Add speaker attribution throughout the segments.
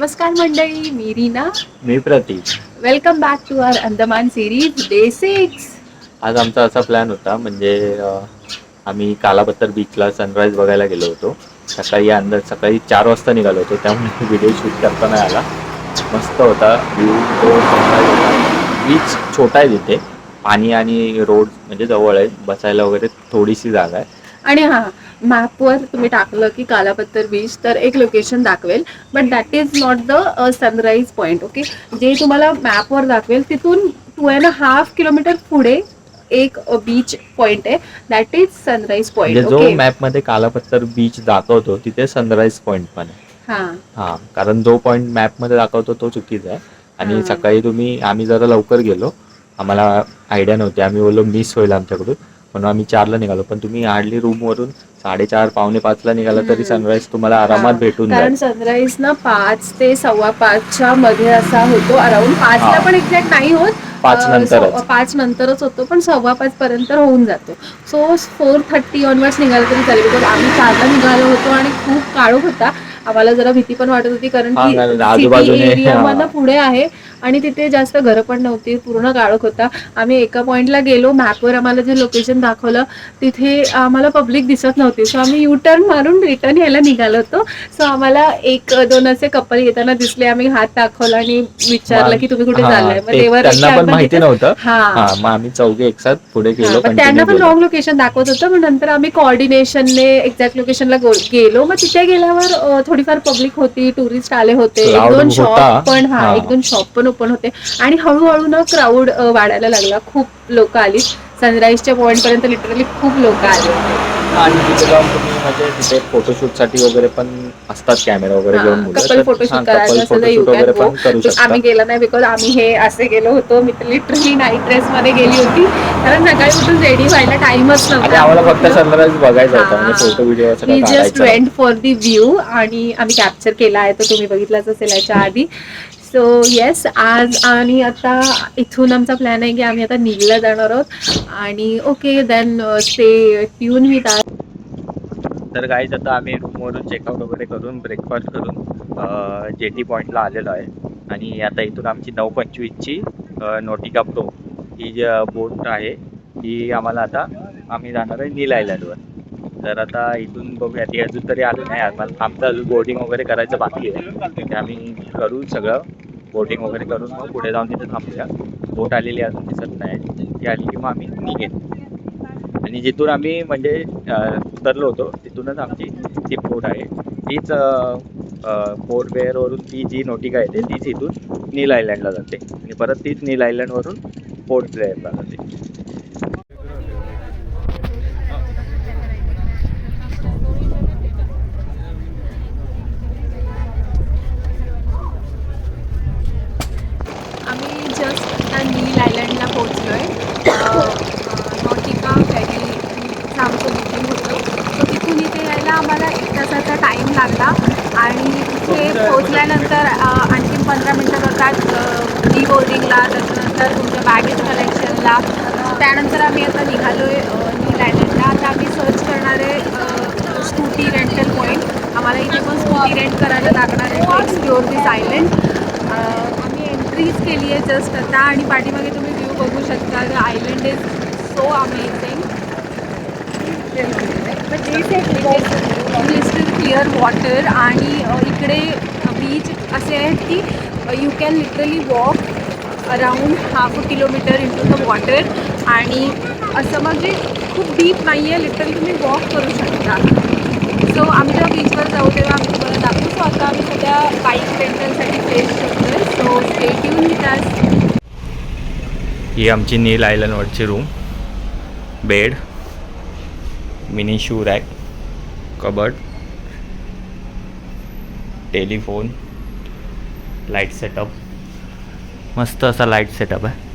Speaker 1: नमस्कार मंडळी, मी रीना.
Speaker 2: मी Prateek.
Speaker 1: Welcome back to our Andaman series day 6.
Speaker 2: आज आमचा असा प्लॅन होता म्हणजे आम्ही कालापत्तर बीचला सनराईज बघायला गेलो होतो. सकाळी 4 वाजता निघालो होतो, त्यामुळे व्हिडिओ शूट करता नाही आला. मस्त होता व्ह्यू, तो सनराईज होता. बीच छोटा आहे तिथे, पाणी आणि रोड म्हणजे जवळ आहे, बसायला वगैरे थोडीशी जागा आहे.
Speaker 1: आणि मॅपवर तुम्ही टाकलं की कालापत्तर बीच तर एक लोकेशन दाखवेल, but that is not the sunrise point. Okay, जे तुम्हाला मॅपवर दाखवेल तिथून 2.5 किलोमीटर पुढे एक बीच पॉइंट आहे, दॅट इज सनराईज
Speaker 2: म्हणजे
Speaker 1: पॉइंट.
Speaker 2: जो
Speaker 1: ओके,
Speaker 2: मॅपमध्ये कालापत्तर बीच दाखवतो तिथे सनराईज पॉईंट पण आहे. हां, कारण जो पॉईंट मॅपमध्ये दाखवतो तो चुकीचा आहे. आणि सकाळी आम्ही जरा लवकर गेलो, आम्हाला आयडिया नव्हती, आम्ही बोललो मिस होईल आमच्याकडून, म्हणून आम्ही 4ला निघालो. पण तुम्ही हार्डली रूमवरून 4:30 पावणे 5ला निघाला तरी सनराईज तुम्हाला आरामात भेटून
Speaker 1: कारण
Speaker 2: जाईल.
Speaker 1: सनराईज ना 5 ते 5:15च्या मध्ये असा होतो. अराउंड 5ला
Speaker 2: हां,
Speaker 1: पण एक्झॅक्ट नाही होत,
Speaker 2: 5 नंतरच.
Speaker 1: 5 नंतरच होतो, पण 5:15 पर्यंत होऊन जातो. सो 4:30 ऑनवर्ड्स निघालं तरी चालेल, बिकॉज आम्ही 4ला निघालो होतो आणि खूप काळोख होता. आम्हाला जरा भीती पण वाटत होती, कारण
Speaker 2: हां,
Speaker 1: की
Speaker 2: कारण
Speaker 1: सिटी
Speaker 2: आजूबाजूने
Speaker 1: एरिया मधनं पुढे आहे आणि तिथे जास्त घरं पण नव्हती, पूर्ण काळोख होता. आम्ही एका पॉईंटला गेलो, मॅपवर आम्हाला जे लोकेशन दाखवलं तिथे आम्हाला पब्लिक दिसत नव्हती. सो आम्ही यू टर्न मारून रिटर्न यायला निघालो होतो. सो आम्हाला 1-2 असे कपल येताना दिसले. आम्ही हात दाखवला आणि विचारलं की तुम्ही कुठे चाललाय, मग
Speaker 2: ते
Speaker 1: देवर की
Speaker 2: त्यांना पण
Speaker 1: आपण
Speaker 2: माहिती
Speaker 1: तिथेच.
Speaker 2: नव्हतं.
Speaker 1: हां,
Speaker 2: मग आम्ही चौघे एकसाथ पुढे गेलो,
Speaker 1: मग त्यांना
Speaker 2: कंटिन्यू
Speaker 1: पण
Speaker 2: केलं.
Speaker 1: रॉंग लोकेशन दाखवत होतं. मग नंतर आम्ही कोऑर्डिनेशनने एक्झॅक्ट लोकेशनला गेलो. मग तिथे गेल्यावर थोडीफार पब्लिक होती, टुरिस्ट आले होते,
Speaker 2: क्राऊड
Speaker 1: 1-2
Speaker 2: होता.
Speaker 1: शॉप पण,
Speaker 2: हां.
Speaker 1: 1-2 शॉप पण ओपन होते आणि हळूहळू ना क्राऊड वाढायला लागला. खूप लोक आली. सनराईजच्या पॉईंट पर्यंत लिटरली खूप लोक आले होते.
Speaker 2: आणि तिथे जाऊन तुम्ही म्हणजे तिथे फोटोशूटसाठी वगैरे पण असतात, कॅमेरा वगैरे घेऊन मुलं,
Speaker 1: कपल
Speaker 2: तर
Speaker 1: फोटोशूट
Speaker 2: कपल
Speaker 1: करायचं असेल तर यू
Speaker 2: फोटोशूट
Speaker 1: कॅन
Speaker 2: वगैरे
Speaker 1: गो.
Speaker 2: पण करू शकता.
Speaker 1: आम्ही गेलो नाही, बिकॉज आम्ही हे असे गेलो होतो. मी तर लिटरली नाईट ड्रेसमध्ये गेली होती, कारण सकाळी उठून रेडी व्हायला टाइमच
Speaker 2: आणि
Speaker 1: नव्हता.
Speaker 2: आम्हाला
Speaker 1: आम्ही
Speaker 2: फक्त
Speaker 1: उठलो,
Speaker 2: सनराईज बघायचा होता, म्हणजे फोटो व्हिडिओ असं काय
Speaker 1: वी जस्ट
Speaker 2: काढायचं
Speaker 1: वेंट
Speaker 2: नव्हतं.
Speaker 1: फॉर दी व्ह्यू आणि आम्ही कॅप्चर केला आहे, तो तुम्ही बघितलाच असेल याच्या आधी. सो येस, आज आणि आता इथून आमचा प्लॅन आहे की आम्ही आता निघला जाणार आहोत. आणि okay then stay tune with our.
Speaker 2: तर गाईज आता आम्ही रूमवरून चेकआउट वगैरे करून ब्रेकफास्ट करून जेटी पॉईंटला आलेलो आहे. आणि आता इथून आमची 9:25ची नॉटिका प्रो ही जी बोट आहे ही आम्ही जाणार आहे नील आयलँडवर. तर आता इथून बघूया, ती अजून तरी आली नाही. आमचं अजून बोटिंग वगैरे करायचं बाकी आहे, ते आम्ही करू सगळं. बोटिंग वगैरे करून मग पुढे जाऊन तिथे थांबूया. बोट आलेली अजून दिसत नाही, ती आली की मग आम्ही निघेन. आणि जिथून आम्ही म्हणजे उतरलो होतो तिथूनच आमची ती बोट आहे, तीच पोर्ट ब्लेअरवरून ती जी नॉटिका येते तीच इथून नील आयलँडला जाते आणि परत तीच नील आयलँडवरून पोर्ट ब्लेअरला जाते.
Speaker 1: आम्ही जस्ट आता नील आयलँडला पोहोचलो आहे. नॉटिका फेरीचं आमचं बुकिंग होतं. सो तिथून इथे यायला आम्हाला 1 तासाचा टाईम लागला आणि इथे पोहोचल्यानंतर आणखीन 15 मिनटं जातात डी बोर्डिंगला, त्याच्यानंतर तुमच्या बॅगेज कलेक्शनला. त्यानंतर आम्ही आता निघालो आहे नील आयलँडला. आता आम्ही सर्च करणार आहे स्कूटी रेंटल पॉईंट. आम्हाला इथे पण स्कूटी रेंट करायला लागणार आहे टू एक्सप्लोअर दिस आयलँड. आम्ही एंट्रीज केली आहे जस्ट आता आणि पाठीमागे तुम्ही व्ह्यू बघू शकता. The island is so amazing. Crystal clear water आणि इकडे बीच असे आहेत की you can literally walk around 1/2 kilometre into the water. आणि असं म्हणजे खूप डीप नाही आहे, लिटरली तुम्ही वॉक करू शकता. सो आम्ही जेव्हा बीचवर जाऊ तेव्हा आम्ही तुम्हाला दाखवू. सो आता आम्ही सध्या बाईक रेंटलसाठी प्लेस करतोय. So stay tune with us.
Speaker 2: ही आमची नील आयलँडवरची room. Bed, mini shoe rack, cupboard, telephone, light setup, मस्त असा लाईट सेटअप आहे.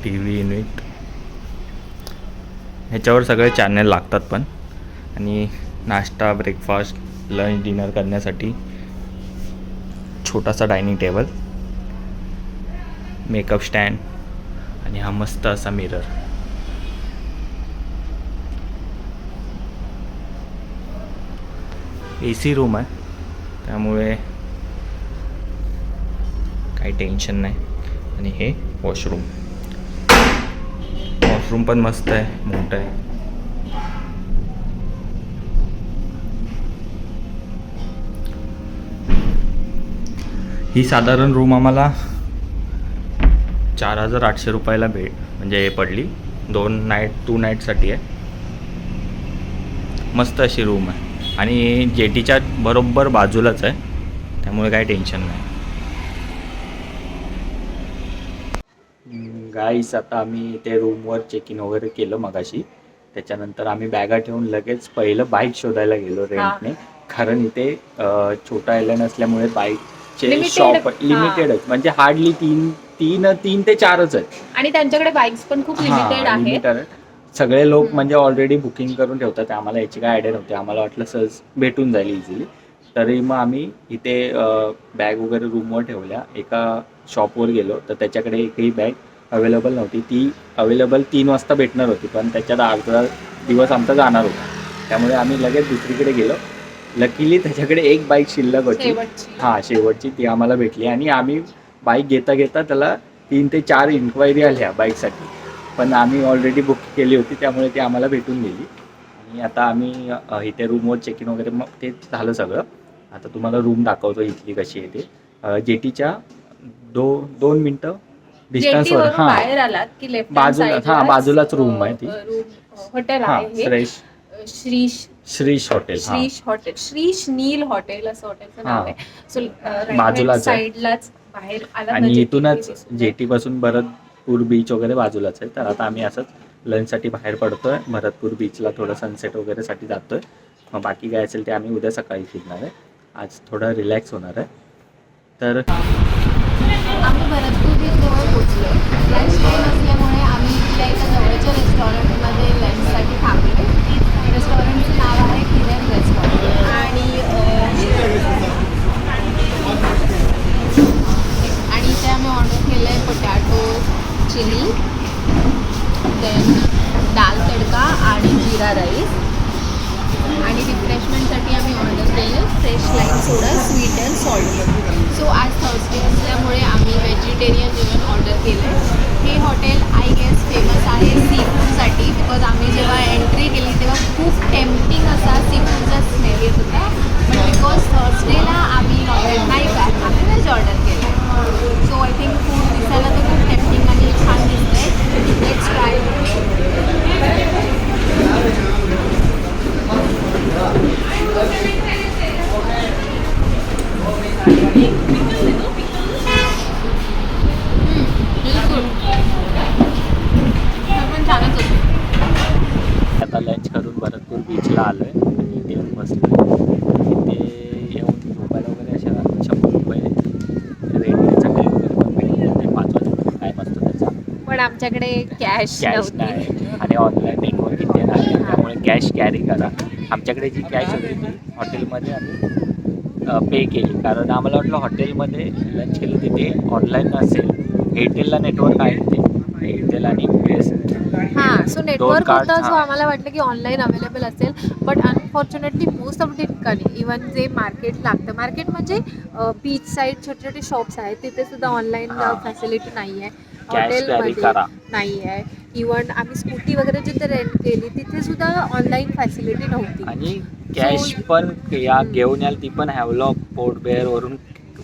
Speaker 2: टी व्ही युनिट, ह्याच्यावर सगळे चॅनल लागतात पण. आणि नाश्ता, ब्रेकफास्ट, लंच, डिनर करण्यासाठी छोटासा डायनिंग टेबल, मेकअप स्टँड आणि हा मस्त असा मिरर. AC रूम आहे, त्यामुळे काही टेन्शन नाही. आणि हे वॉशरूम पण मस्त आहे, मोठं आहे. ही साधारण रूम आम्हाला 4,800 रुपयाला म्हणजे हे पडली. 2 नाईटसाठी आहे. मस्त अशी रूम आहे आणि जेटीच्या बरोबर बाजूलाच आहे, त्यामुळे काही टेन्शन नाही. गाईस, आता आम्ही ते रूमवर चेक इन वगैरे केलं मगाशी. त्याच्यानंतर आम्ही बॅगा ठेवून लगेच पहिलं बाईक शोधायला गेलो रेंटने. कारण इथे छोटा आयलंड असल्यामुळे बाईकचे
Speaker 1: Limited,
Speaker 2: शॉप लिमिटेडच, म्हणजे हार्डली तीन ते 4च आहेत.
Speaker 1: आणि त्यांच्याकडे बाईक्स पण खूप लिमिटेड आहेत.
Speaker 2: लिमिटेड. सगळे लोक म्हणजे ऑलरेडी बुकिंग करून ठेवतात. आम्हाला याची काय आयडिया नव्हती. आम्हाला वाटलं सहज भेटून जाईल इझिली. तरी मग आम्ही इथे बॅग वगैरे रूमवर ठेवल्या. एका शॉपवर गेलो तर त्याच्याकडे एकही बॅग अवेलेबल नव्हती. ती अवेलेबल 3 वाजता भेटणार होती, पण त्याच्यात अर्धा दिवस आमचा जाणार होता. त्यामुळे आम्ही लगेच दुसरीकडे गेलो. लकीली त्याच्याकडे एक बाईक शिल्लक होती. शेवटची ती आम्हाला भेटली. आणि आम्ही बाईक घेता त्याला 3 ते 4 इन्क्वायरी आल्या बाईकसाठी, पण आम्ही ऑलरेडी बुक केली होती, त्यामुळे ती आम्हाला भेटून गेली. आणि आता आम्ही इथे रूमवर चेक इन वगैरे मग ते झालं सगळं. आता तुम्हाला रूम दाखवतो इथली कशी आहे ते. जेटीच्या 2 मिनटं डिस्टन्सवर.
Speaker 1: बाहेर आलात की लेफ्ट
Speaker 2: बाजूलाच रूम आहे ती.
Speaker 1: हॉटेल आहे
Speaker 2: श्रीश हॉटेल.
Speaker 1: श्रीश नील हॉटेल असं हॉटेलचं नाव आहे. सो
Speaker 2: बाजूलाच
Speaker 1: साईडलाच बाहेर आला.
Speaker 2: आणि इथूनच जेटी पासून भरतपूर बीच वगैरे बाजूलाच आहे. तर आता आम्ही असंच लंचसाठी बाहेर पडतोय. भरतपूर बीचला थोडं सनसेट वगैरे साठी जातोय. मग बाकी काय असेल ते आम्ही उद्या सकाळी फिरणार आहे. आज थोडं रिलॅक्स होणार आहे. तर
Speaker 1: आम्ही भरतपूर बीच जवळ पोहोचलो. लंच टाईम असल्यामुळे आम्ही इथल्या एका जवळच्या रेस्टॉरंटमध्ये लंचसाठी थांबलो. रेस्टॉरंटचं नाव आहे हिरन रेस्टॉरंट. आणि इथे आम्ही ऑर्डर केलं आहे पोटॅटो चिली, देन दाल तडका आणि जिरा राईस. आणि रिफ्रेशमेंटसाठी आम्ही ऑर्डर केलं fresh lime soda, sweet and salt. So आज थर्सडे असल्यामुळे आम्ही व्हेजिटेरियन जेवण ऑर्डर केलं आहे. हे हॉटेल आय गेस फेमस आहे सी फूडसाठी, बिकॉज आम्ही जेव्हा एंट्री केली तेव्हा खूप टेम्पटिंग असा सी फूडचा स्मेल येत होता. पण बिकॉज थर्सडेला आम्ही नॉनव्हेज नाही खात, आम्ही व्हेज ऑर्डर केलं. सो आय थिंक फूड दिसायला तर खूप टेम्पटिंग आणि छान दिसत आहे. Let's try.
Speaker 2: आता लंच करून भरतपूर बीचला आलोय आणि इथे येऊन बसलोय. इथे येऊन झोपायला वगैरे अशा 100 रुपये रेंटचा काही वगैरे पण भेटले. 5 वाजेपर्यंत टाईम असतो त्याचा.
Speaker 1: पण आमच्याकडे कॅश
Speaker 2: नाही आणि ऑनलाईन नेटवर्क इथे नाही, त्यामुळे कॅश कॅरी करा. आमच्याकडे जी कॅश होती ती हॉटेलमध्ये आम्ही पे केली. कारण आम्हाला वाटलं हॉटेलमध्ये लंच केलं तिथे ऑनलाईन नसेल. एअरटेलला नेटवर्क आहे ते, एअरटेल आणि
Speaker 1: सो नेटवर्क होतं. सो आम्हाला वाटलं की ऑनलाईन अवेलेबल असेल. But unfortunately most of the ठिकाणी इवन जे मार्केट लागतं, मार्केट म्हणजे बीच साईड छोटे छोटे शॉप्स आहेत, तिथे सुद्धा ऑनलाईन फॅसिलिटी नाही आहे. हॉटेलमध्ये नाही आहे. इवन आम्ही स्कूटी वगैरे जिथे रेंट केली तिथे सुद्धा ऑनलाईन फॅसिलिटी नव्हती.
Speaker 2: आणि कॅश पण घेऊन याल ती पण हॅवलॉक पोर्ट बेअर वरून,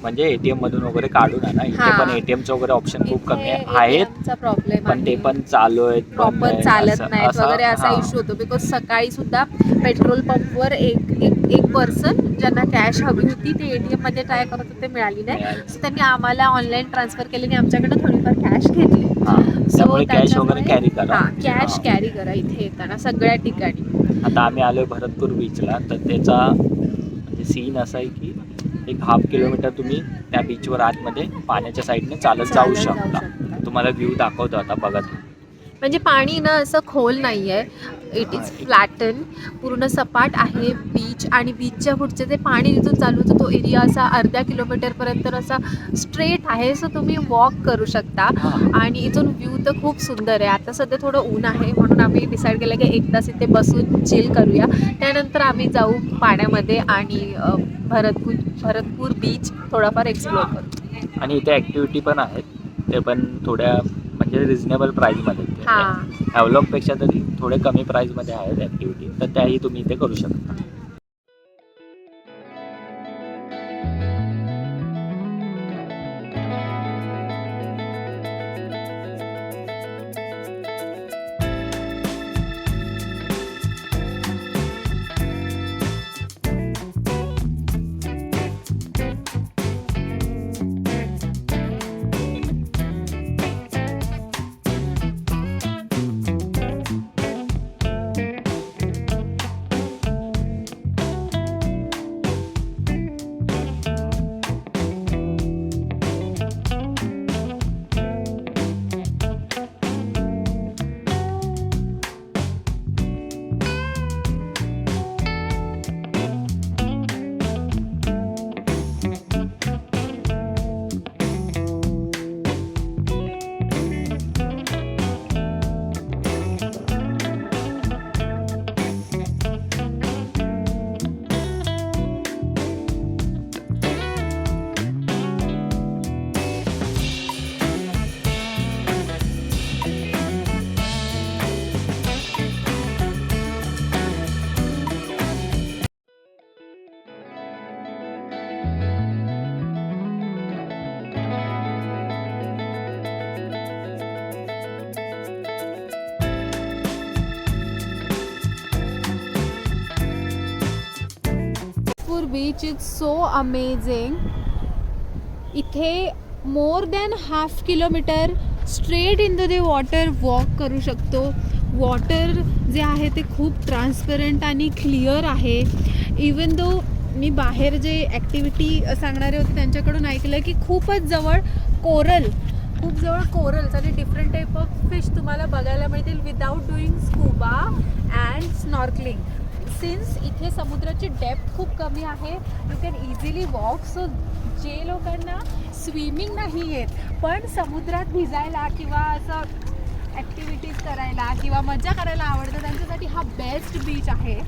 Speaker 2: म्हणजे ATM मधून वगैरे काढून आणा. इथे पण ATMचं वगैरे ऑप्शन खूप कमी आहेत,
Speaker 1: प्रॉब्लेम
Speaker 2: पण ते पण चालू आहेत,
Speaker 1: प्रॉपर चालत नाहीत वगैरे असा इश्यू होतो. बिकॉज सकाळी सुद्धा पेट्रोल पंपवर एक पर्सन ज्यांना कॅश हवी होती ते ATM मध्ये ट्राय करत होते, मिळाली नाही. सो त्यांनी आम्हाला ऑनलाईन ट्रान्सफर केली आणि आमच्याकडे थोडीफार कॅश घेतली.
Speaker 2: त्यामुळे कॅश वगैरे कॅरी करा.
Speaker 1: कॅश कॅरी करा इथे येताना सगळ्या ठिकाणी.
Speaker 2: आता आम्ही आलोय भरतपूर बीचला. तर त्याचा म्हणजे सीन असा आहे की 1.5 किलोमीटर तुम्ही त्या बीचवर आतमध्ये पाण्याच्या साईडने चालत जाऊ शकता. तुम्हाला व्ह्यू दाखवतो आता, बघा.
Speaker 1: म्हणजे पाणी ना असं खोल नाही आहे, इट इज फ्लॅटन, पूर्ण सपाट आहे बीच. आणि बीचच्या पुढचे जे पाणी जिथून चालू होतं तो एरिया असा अर्ध्या किलोमीटरपर्यंत असा स्ट्रेट आहे. सो तुम्ही वॉक करू शकता आणि इथून व्ह्यू तर खूप सुंदर आहे. आता सध्या थोडं ऊन आहे म्हणून आम्ही डिसाईड केलं की एक तास इथे बसून चिल करूया, त्यानंतर आम्ही जाऊ पाण्यामध्ये आणि भरतपूर बीच थोडाफार एक्सप्लोअर करू.
Speaker 2: आणि इथे ॲक्टिव्हिटी पण आहेत, ते पण थोड्या म्हणजे रिझनेबल प्राईजमध्ये.
Speaker 1: हां.
Speaker 2: हॅवलॉकपेक्षा तरी थोडे कमी प्राईजमध्ये आहेत ॲक्टिव्हिटी, तर त्याही तुम्ही इथे करू शकता.
Speaker 1: Beach is so amazing. इथे more than half kilometre straight in the water walk करू शकतो. वॉटर जे आहे ते खूप ट्रान्सपरंट आणि क्लिअर आहे. इवन दो मी बाहेर जे ॲक्टिव्हिटी सांगणारे होते त्यांच्याकडून ऐकलं की खूपच जवळ कोरल्स आणि डिफरंट टाईप ऑफ फिश तुम्हाला बघायला मिळतील without doing scuba and snorkelling. Since इथे समुद्राची डेप्थ खूप कमी आहे, you can easily walk. So जे लोकांना स्विमिंग नाही येत पण समुद्रात भिजायला किंवा असं ॲक्टिव्हिटीज करायला किंवा मजा करायला आवडतं त्यांच्यासाठी हा बेस्ट बीच आहे.